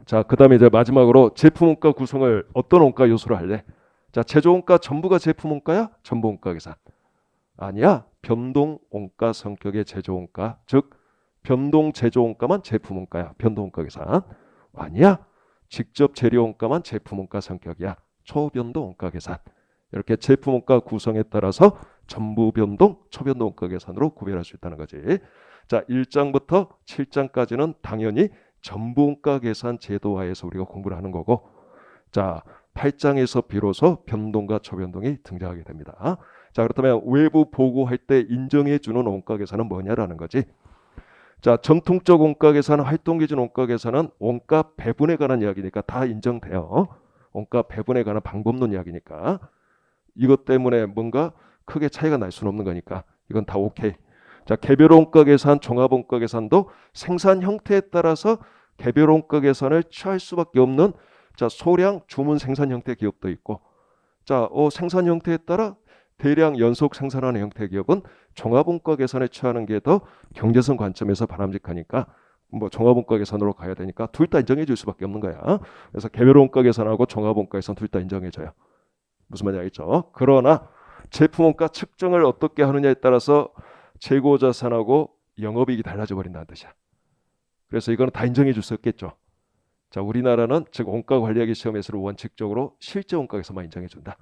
자, 그 다음에 이제 마지막으로 제품 원가 구성을 어떤 원가 요소로 할래? 자, 제조 원가 전부가 제품 원가야? 전부 원가 계산. 아니야. 변동 원가 성격의 제조 원가, 즉 변동 제조 원가만 제품 원가야. 변동 원가 계산. 아니야. 직접 재료 원가만 제품 원가 성격이야. 초변동 원가 계산. 이렇게 제품 원가 구성에 따라서 전부 변동, 초변동 원가 계산으로 구별할 수 있다는 거지. 자, 1장부터 7장까지는 당연히 전부 원가 계산 제도화에서 우리가 공부를 하는 거고, 자, 8장에서 비로소 변동과 초변동이 등장하게 됩니다. 자, 그렇다면 외부 보고할 때 인정해 주는 원가 계산은 뭐냐라는 거지. 자, 전통적 원가 계산, 활동 기준 원가 계산은 원가 배분에 관한 이야기니까 다 인정돼요. 원가 배분에 관한 방법론 이야기니까. 이것 때문에 뭔가 크게 차이가 날 수는 없는 거니까 이건 다 오케이. 자, 개별 원가 계산, 종합 원가 계산도 생산 형태에 따라서 개별 원가 계산을 취할 수밖에 없는 자, 소량 주문 생산 형태 기업도 있고, 자, 생산 형태에 따라 대량 연속 생산하는 형태 기업은 종합 원가 계산에 취하는 게 더 경제성 관점에서 바람직하니까 뭐 종합 원가 계산으로 가야 되니까 둘 다 인정해 줄 수밖에 없는 거야. 그래서 개별 원가 계산하고 종합 원가 계산 둘 다 인정해 줘요. 무슨 말인지 알겠죠? 그러나 제품 원가 측정을 어떻게 하느냐에 따라서 재고 자산하고 영업이익이 달라져 버린다는 뜻이야. 그래서 이거는 다 인정해 줄 수 없겠죠. 자, 우리나라는 즉 원가 관리하기 시험에서는 원칙적으로 실제 원가 계산만 인정해 준다.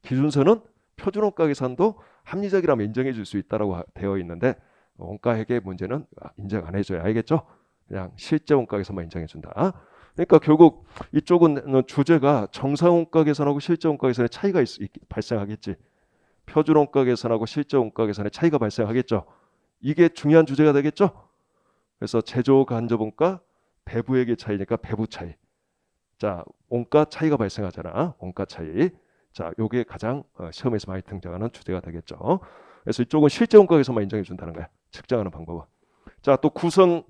기준서는 표준 원가 계산도 합리적이라면 인정해 줄 수 있다라고 되어 있는데 원가 회계 문제는 인정 안 해줘야 알겠죠? 그냥 실제 원가 계산만 인정해 준다. 그러니까 결국 이쪽은 주제가 정상 원가 계산하고 실제 원가 계산의 차이가 발생하겠지. 표준 원가 계산하고 실제 원가 계산의 차이가 발생하겠죠. 이게 중요한 주제가 되겠죠. 그래서 제조 간접 원가 배부액의 차이니까 배부 차이. 자, 원가 차이가 발생하잖아. 원가 차이. 자, 요게 가장 시험에서 많이 등장하는 주제가 되겠죠. 그래서 이쪽은 실제 원가 계산만 인정해 준다는 거야. 측정하는 방법은. 자, 또 구성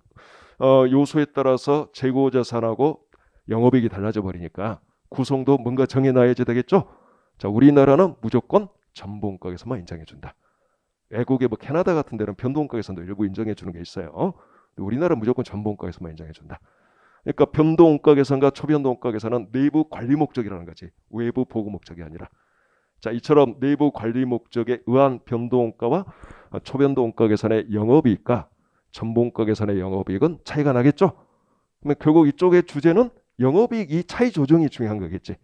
요소에 따라서 재고 자산하고 영업이익이 달라져 버리니까 구성도 뭔가 정해놔야지 되겠죠. 자, 우리나라는 무조건 전부 원가 계산만 인정해 준다. 외국의 뭐 캐나다 같은 데는 변동 원가 계산도 일부 인정해 주는 게 있어요. 우리나라는 무조건 전부 원가 계산만 인정해 준다. 그러니까 변동 원가 계산과 초변동 원가 계산은 내부 관리 목적이라는 거지. 외부 보고 목적이 아니라. 자, 이처럼 내부 관리 목적에 의한 변동 원가와 초변동 원가 계산의 영업이익과 전부 원가 계산의 영업이익은 차이가 나겠죠. 그러면 결국 이쪽의 주제는 영업이익 이 차이 조정이 중요한 거겠지.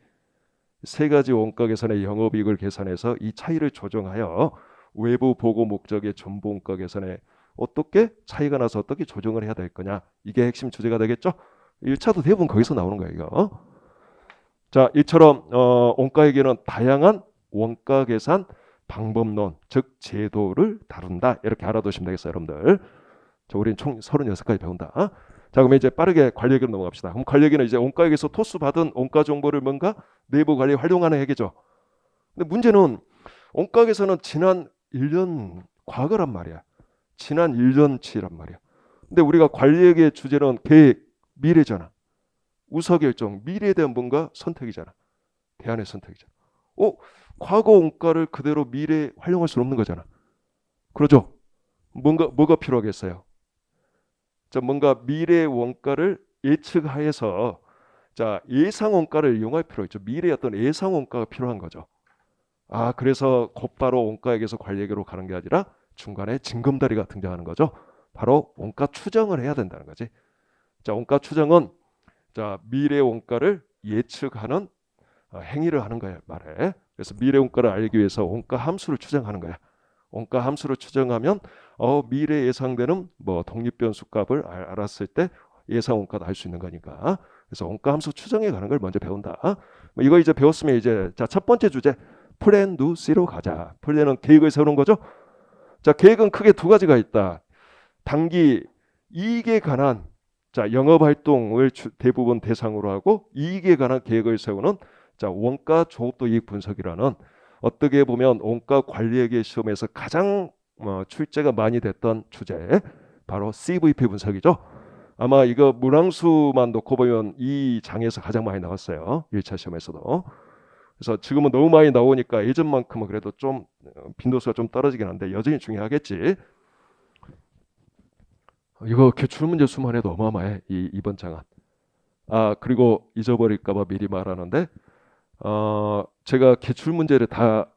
세 가지 원가 계산의 영업이익을 계산해서 이 차이를 조정하여 외부 보고 목적의 전부 원가 계산에 어떻게 차이가 나서 어떻게 조정을 해야 될 거냐. 이게 핵심 주제가 되겠죠. 1차도 대부분 거기서 나오는 거예요. 이거. 자, 이처럼 원가회계는 다양한 원가 계산 방법론, 즉 제도를 다룬다. 이렇게 알아두시면 되겠어요, 여러분들. 자, 우리는 총 36가지 배운다. 자, 그럼 이제 빠르게 관리회계로 넘어갑시다. 그럼 관리회계는 이제 원가회계에서 토스받은 원가 정보를 뭔가 내부 관리에 활용하는 회계죠. 근데 문제는 원가회계에서는 지난 1년 과거란 말이야. 지난 1년치란 말이야. 근데 우리가 관리회계의 주제는 계획, 미래잖아. 의사결정, 미래에 대한 뭔가 선택이잖아. 대안의 선택이잖아. 과거 원가를 그대로 미래에 활용할 수는 없는 거잖아. 그러죠? 뭐가 필요하겠어요? 자, 뭔가 미래 원가를 예측하여서 자, 예상 원가를 이용할 필요 있죠. 미래의 어떤 예상 원가가 필요한 거죠. 그래서 곧바로 원가액에서 관리액으로 가는 게 아니라 중간에 징검다리가 등장하는 거죠. 바로 원가 추정을 해야 된다는 거지. 자, 원가 추정은 자, 미래 원가를 예측하는 행위를 하는 거야, 말해. 그래서 미래 원가를 알기 위해서 원가 함수를 추정하는 거야. 원가 함수를 추정하면 미래 예상되는 뭐 독립변수 값을 알았을 때 예상 원가도 알 수 있는 거니까. 그래서 원가 함수 추정에 가는 걸 먼저 배운다. 이거 이제 배웠으면 이제 자, 첫 번째 주제 플랜 두 C로 가자. 플랜은 계획을 세우는 거죠. 자, 계획은 크게 두 가지가 있다. 단기 이익에 관한 자, 영업 활동을 대부분 대상으로 하고 이익에 관한 계획을 세우는 자, 원가 조업도 이익 분석이라는 어떻게 보면 원가 관리회계 시험에서 가장 출제가 많이 됐던 주제 바로 CVP 분석이죠. 아마 이거 문항수만 놓고 보면 이 장에서 가장 많이 나왔어요. 1차 시험에서도. 그래서 지금은 너무 많이 나오니까 예전만큼은 그래도 좀 빈도수가 좀 떨어지긴 한데 여전히 중요하겠지. 이거 기출문제 수만 해도 어마어마해. 이번 장은. 그리고 잊어버릴까봐 미리 말하는데 제가 기출문제를 다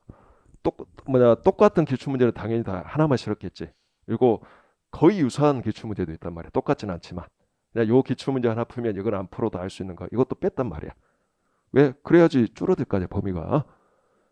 똑같은 기출문제를 당연히 다 하나만 실었겠지. 그리고 거의 유사한 기출문제도 있단 말이야. 똑같진 않지만 그냥 요 기출문제 하나 풀면 이걸 안 풀어도 알 수 있는 거 이것도 뺐단 말이야. 왜? 그래야지 줄어들 거 아니야, 범위가.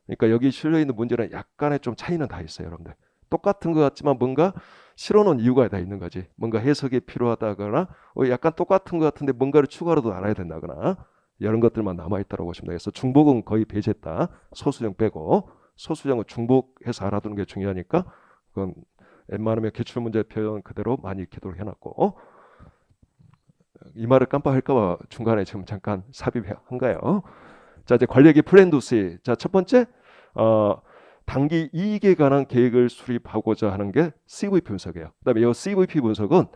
그러니까 여기 실려있는 문제는 약간의 좀 차이는 다 있어요, 여러분들. 똑같은 것 같지만 뭔가 실어놓은 이유가 다 있는 거지. 뭔가 해석이 필요하다거나 약간 똑같은 것 같은데 뭔가를 추가로도 알아야 된다거나 이런 것들만 남아있다고 보시면 되겠어. 중복은 거의 배제했다. 소수정 빼고. 소수정은 중복해서 알아두는 게 중요하니까 그건 웬만하면 기출문제 표현 그대로 많이 읽도록 해놨고 이 말을 깜빡할까봐 중간에 지금 잠깐 삽입한 거예요. 자, 이제 관리회계 플랜 두 C. 자, 첫 번째 단기 이익에 관한 계획을 수립하고자 하는 게 CVP 분석이에요. 그다음에 이 CVP 분석은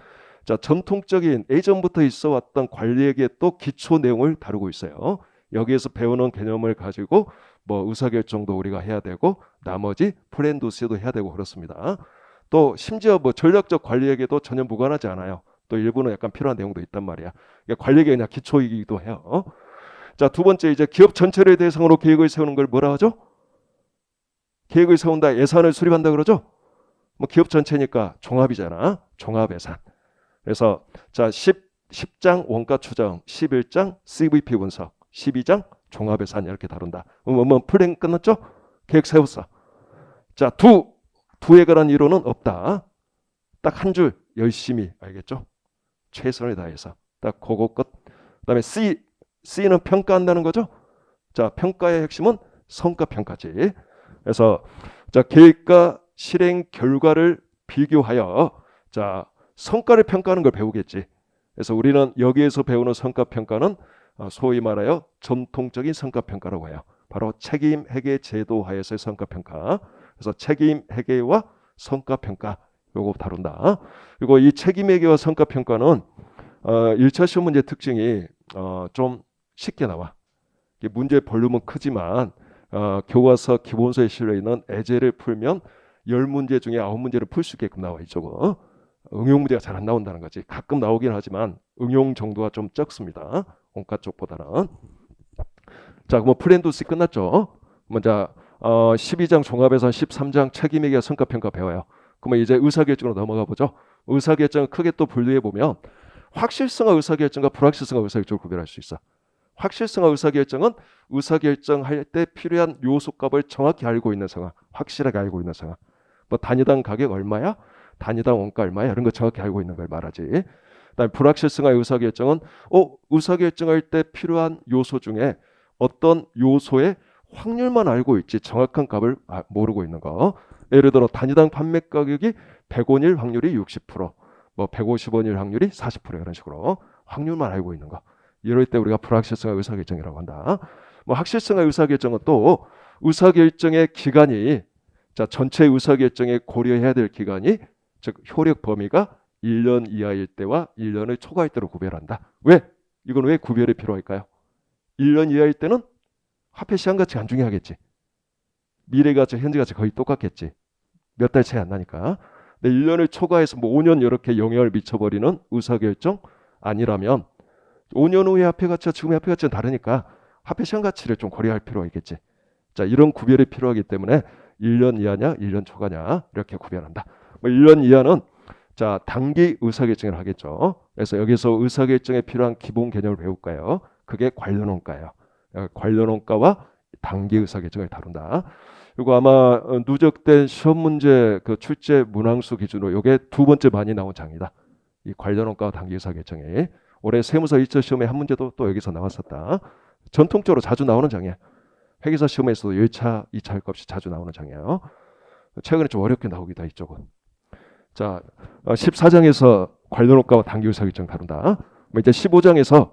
자, 전통적인 예전부터 있어 왔던 관리회계 또 기초 내용을 다루고 있어요. 여기에서 배우는 개념을 가지고 뭐 의사결정도 우리가 해야 되고 나머지 플랜 두 C도 해야 되고 그렇습니다. 또 심지어 뭐 전략적 관리회계도 전혀 무관하지 않아요. 또 일부는 약간 필요한 내용도 있단 말이야. 그러니까 관리회계 그냥 기초이기도 해요. 자, 두 번째 이제 기업 전체를 대상으로 계획을 세우는 걸 뭐라 하죠? 계획을 세운다, 예산을 수립한다 그러죠? 뭐 기업 전체니까 종합이잖아. 종합예산. 그래서 자, 10장 원가 추정, 11장 CVP 분석, 12장 종합예산 이렇게 다룬다. 뭐 플랜 끝났죠? 계획 세웠어. 자, 두에 관한 이론은 없다. 딱 한 줄 열심히, 알겠죠? 최선을 다해서 딱 그거 끝. 그다음에 C는 평가한다는 거죠. 자, 평가의 핵심은 성과 평가지. 그래서 자, 계획과 실행 결과를 비교하여 자, 성과를 평가하는 걸 배우겠지. 그래서 우리는 여기에서 배우는 성과 평가는 소위 말하여 전통적인 성과 평가라고 해요. 바로 책임 회계 제도 하에서의 성과 평가. 그래서 책임 회계와 성과 평가 요거 다룬다. 그리고 이 책임 회계와 성과 평가는 1차 시험 문제 특징이 좀 쉽게 나와. 문제 볼륨은 크지만 교과서 기본서에 실려있는 예제를 풀면 10문제 중에 9문제를 풀 수 있게끔 나와 이쪽은. 응용 문제가 잘 안 나온다는 거지. 가끔 나오긴 하지만 응용 정도가 좀 적습니다. 원가 쪽보다는. 자, 그럼 플랜 두 C 끝났죠. 먼저 12장 종합예산, 13장 책임회계와 성과평가 배워요. 그러면 이제 의사결정으로 넘어가 보죠. 의사결정을 크게 또 분류해 보면 확실성과 의사결정과 불확실성과 의사결정을 구별할 수 있어. 확실성과 의사결정은 의사결정할 때 필요한 요소값을 정확히 알고 있는 상황, 확실하게 알고 있는 상황. 뭐 단위당 가격 얼마야? 단위당 원가 얼마야? 이런 거 정확히 알고 있는 걸 말하지. 그다음에 불확실성과 의사결정은 의사결정할 때 필요한 요소 중에 어떤 요소의 확률만 알고 있지 정확한 값을 모르고 있는 거. 예를 들어 단위당 판매 가격이 100원일 확률이 60%, 뭐 150원일 확률이 40% 이런 식으로 확률만 알고 있는 거. 이럴 때 우리가 불확실성의 의사결정이라고 한다. 뭐 확실성의 의사결정은 또 의사결정의 기간이 자 전체 의사결정에 고려해야 될 기간이 즉 효력 범위가 1년 이하일 때와 1년을 초과할 때로 구별한다. 왜? 이건 왜 구별이 필요할까요? 1년 이하일 때는 화폐 시장 가치가 안 중요하겠지. 미래 가치, 현재 가치 거의 똑같겠지. 몇 달 차이 안 나니까. 근데 1년을 초과해서 뭐 5년 이렇게 영향을 미쳐버리는 의사결정 아니라면 5년 후의 화폐 가치와 지금의 화폐 가치는 다르니까 화폐 시장 가치를 좀 고려할 필요가 있겠지. 자, 이런 구별이 필요하기 때문에 1년 이하냐, 1년 초과냐 이렇게 구별한다. 뭐 1년 이하는 자 단기 의사결정을 하겠죠. 그래서 여기서 의사결정에 필요한 기본 개념을 배울까요? 그게 관련원가예요. 관련원가와 단기 의사결정을 다룬다. 그리고 아마 누적된 시험 문제 그 출제 문항수 기준으로 이게 두 번째 많이 나온 장이다. 이 관련원가와 단기 의사결정이 올해 세무사 2차 시험에 한 문제도 또 여기서 나왔었다. 전통적으로 자주 나오는 장이야. 회계사 시험에서도 1차, 2차 할 것 없이 자주 나오는 장이에요. 최근에 좀 어렵게 나오기도 해, 이쪽은. 자, 14장에서 관련원가와 단기 의사결정 다룬다. 이제 15장에서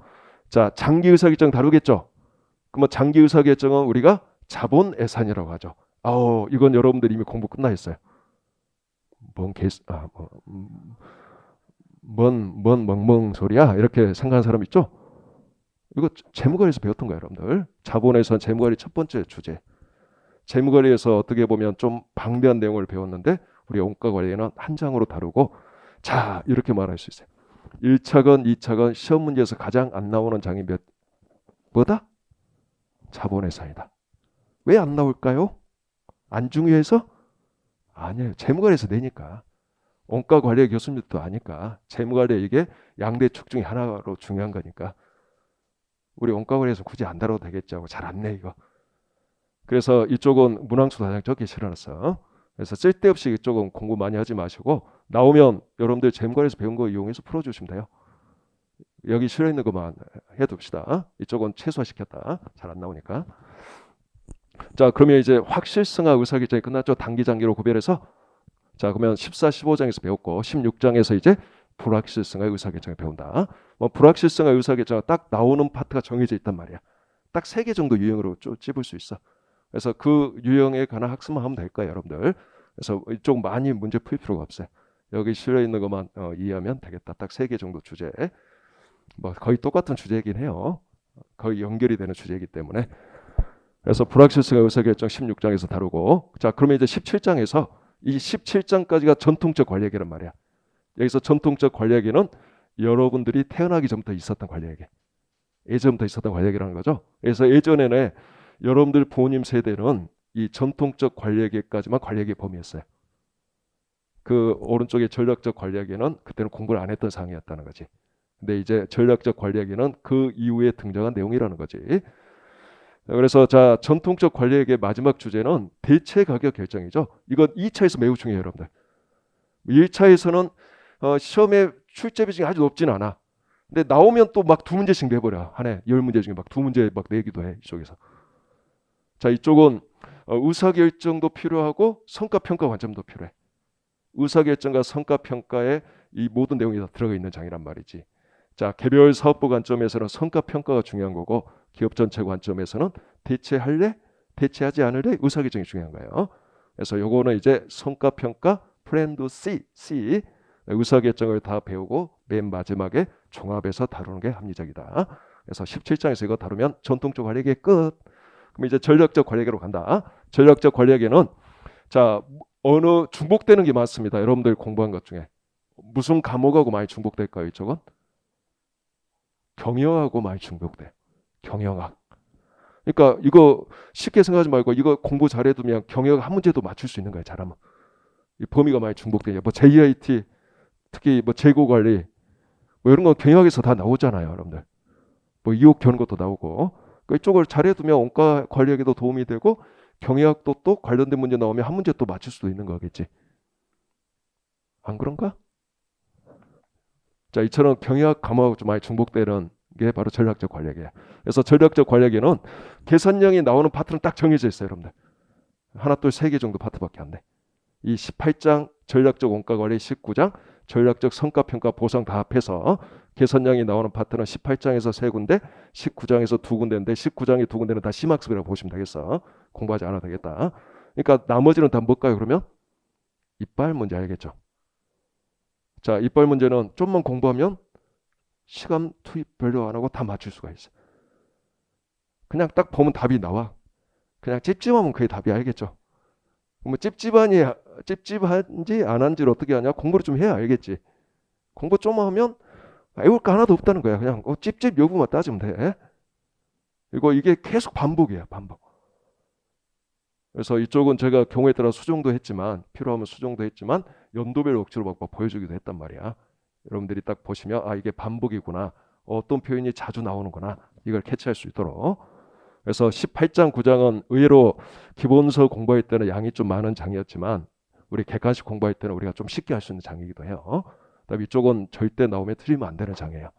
자 장기 의사결정 다루겠죠. 그러면 장기 의사결정은 우리가 자본 예산이라고 하죠. 이건 여러분들 이미 공부 끝나 있어요. 뭔 멍멍 소리야? 이렇게 생각하는 사람 있죠? 이거 재무관리에서 배웠던 거예요, 여러분들. 자본예산 재무관리 첫 번째 주제. 재무관리에서 어떻게 보면 좀 방대한 내용을 배웠는데 우리 원가관리는 한 장으로 다루고 자 이렇게 말할 수 있어요. 1차건 2차건 시험 문제에서 가장 안 나오는 장이 뭐다? 자본예산이다. 왜 안 나올까요? 안 중요해서? 아니에요. 재무관리에서 내니까. 원가관리 교수님도 아니까. 재무관리 이게 양대축 중에 하나로 중요한 거니까. 우리 원가관리에서 굳이 안 다뤄도 되겠지 하고 잘 안 내 이거. 그래서 이쪽은 문항수 다장 적게 실어놨어. 그래서 쓸데없이 이쪽은 공부 많이 하지 마시고 나오면 여러분들 재무관리에서 배운 거 이용해서 풀어주시면 돼요. 여기 실어있는 것만 해둡시다. 이쪽은 최소화시켰다. 잘 안 나오니까. 자 그러면 이제 확실성과 의사결정이 끝났죠. 단기 장기로 구별해서 자 그러면 14, 15장에서 배웠고 16장에서 이제 불확실성과 의사결정을 배운다. 뭐 불확실성과 의사결정이 딱 나오는 파트가 정해져 있단 말이야. 딱 3개 정도 유형으로 찝을 수 있어. 그래서 그 유형에 관한 학습만 하면 될 거예요, 여러분들. 그래서 이쪽 많이 문제 풀 필요가 없어요. 여기 실려 있는 것만 이해하면 되겠다. 딱 3개 정도 주제. 뭐 거의 똑같은 주제이긴 해요. 거의 연결이 되는 주제이기 때문에. 그래서 불확실성의 의사결정 16장에서 다루고 자 그러면 이제 17장에서 이 17장까지가 전통적 관리회계란 말이야. 여기서 전통적 관리회계는 여러분들이 태어나기 전부터 있었던 관리회계. 예전부터 있었던 관리회계라는 거죠. 그래서 예전에는 여러분들 부모님 세대는 이 전통적 관리회계까지만 관리회계 범위였어요. 그 오른쪽에 전략적 관리회계는 그때는 공부를 안 했던 사항이었다는 거지. 근데 이제 전략적 관리회계는 그 이후에 등장한 내용이라는 거지. 그래서 자 전통적 관리회계 마지막 주제는 대체 가격 결정이죠. 이건 2차에서 매우 중요해요, 여러분들. 1차에서는 시험에 출제 비중이 아주 높진 않아. 근데 나오면 또 막 2문제씩 내버려. 한 해 10문제 중에 막 2문제 막 내기도 해, 이쪽에서. 자 이쪽은 의사결정도 필요하고 성과평가 관점도 필요해. 의사결정과 성과평가에 이 모든 내용이 다 들어가 있는 장이란 말이지. 자 개별 사업부 관점에서는 성과평가가 중요한 거고 기업 전체 관점에서는 대체할래? 대체하지 않을래? 의사결정이 중요한 거예요. 그래서 요거는 이제 성과평가 플랜도 C 의사결정을 다 배우고 맨 마지막에 종합해서 다루는 게 합리적이다. 그래서 17장에서 이거 다루면 전통적 관리계 끝. 그럼 이제 전략적 관리계로 간다. 전략적 관리계는 자 어느 중복되는 게 많습니다. 여러분들 공부한 것 중에 무슨 과목하고 많이 중복될까요? 이쪽은 경영하고 많이 중복돼. 경영학. 그러니까 이거 쉽게 생각하지 말고 이거 공부 잘해두면 경영학 한 문제도 맞출 수 있는 거예요. 잘하면. 이 범위가 많이 중복돼요. 뭐 JIT 특히 뭐 재고관리 뭐 이런 건 경영학에서 다 나오잖아요, 여러분들. 뭐 이옥 겨는 것도 나오고 그러니까 이쪽을 잘해두면 원가 관리에도 도움이 되고 경영학도 또 관련된 문제 나오면 한 문제 또 맞출 수도 있는 거겠지. 안 그런가? 자, 이처럼 경영학 과목하고 좀 많이 중복되는 게 바로 전략적 관리학이에요. 그래서 전략적 관리학에는 계산령이 나오는 파트는 딱 정해져 있어요, 여러분들. 하나, 둘, 세 개 정도 파트밖에 안 돼. 이 18장 전략적 원가 관리, 19장 전략적 성과 평가 보상 다 합해서 계산량이 나오는 파트는 18장에서 세 군데, 19장에서 두 군데인데 19장이 두 군데는 다 심학습이라고 보시면 되겠어. 공부하지 않아도 되겠다. 그러니까 나머지는 다 뭘까요? 그러면 이빨 문제 알겠죠? 자, 이빨 문제는 좀만 공부하면 시간 투입 별로 안 하고 다 맞출 수가 있어. 그냥 딱 보면 답이 나와. 그냥 찝찝하면 그게 답이 알겠죠? 뭐 찝찝한지 안 한지를 어떻게 하냐? 공부를 좀 해야 알겠지. 공부 좀 하면 외울 거 하나도 없다는 거야. 그냥 찝찝 여부만 따지면 돼. 이게 계속 반복이에요. 반복. 그래서 이쪽은 제가 경우에 따라 수정도 했지만 필요하면 수정도 했지만 연도별 억지로 막 보여주기도 했단 말이야. 여러분들이 딱 보시면 아 이게 반복이구나. 어떤 표현이 자주 나오는구나. 이걸 캐치할 수 있도록. 그래서 18장 9장은 의외로 기본서 공부할 때는 양이 좀 많은 장이었지만 우리 객관식 공부할 때는 우리가 좀 쉽게 할 수 있는 장이기도 해요. 그다음에 이쪽은 절대 나오면 틀리면 안 되는 장이에요.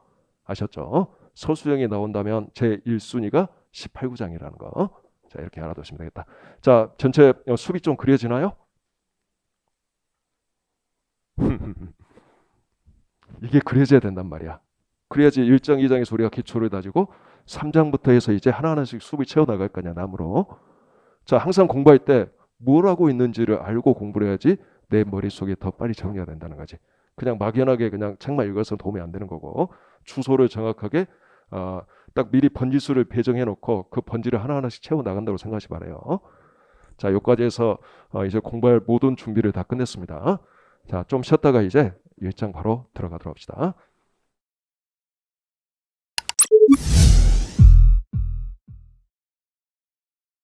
아셨죠? 서술형이 나온다면 제 1순위가 18구장이라는 거. 자, 이렇게 알아두시면 되겠다. 자, 전체 수비 좀 그려지나요? 이게 그려져야 된단 말이야. 그래야지 1장, 2장에서 우리가 기초를 다지고 3장부터 해서 이제 하나하나씩 수비 채워나갈 거냐, 남으로. 자, 항상 공부할 때 뭘 하고 있는지를 알고 공부를 해야지 내 머릿속에 더 빨리 정리가 된다는 거지. 그냥 막연하게 그냥 책만 읽어서 도움이 안 되는 거고 주소를 정확하게 딱 미리 번지수를 배정해 놓고 그 번지를 하나하나씩 채워나간다고 생각하시 바래요. 자, 여기까지 해서 이제 공부할 모든 준비를 다 끝냈습니다. 자, 좀 쉬었다가 이제 1장 바로 들어가도록 합시다.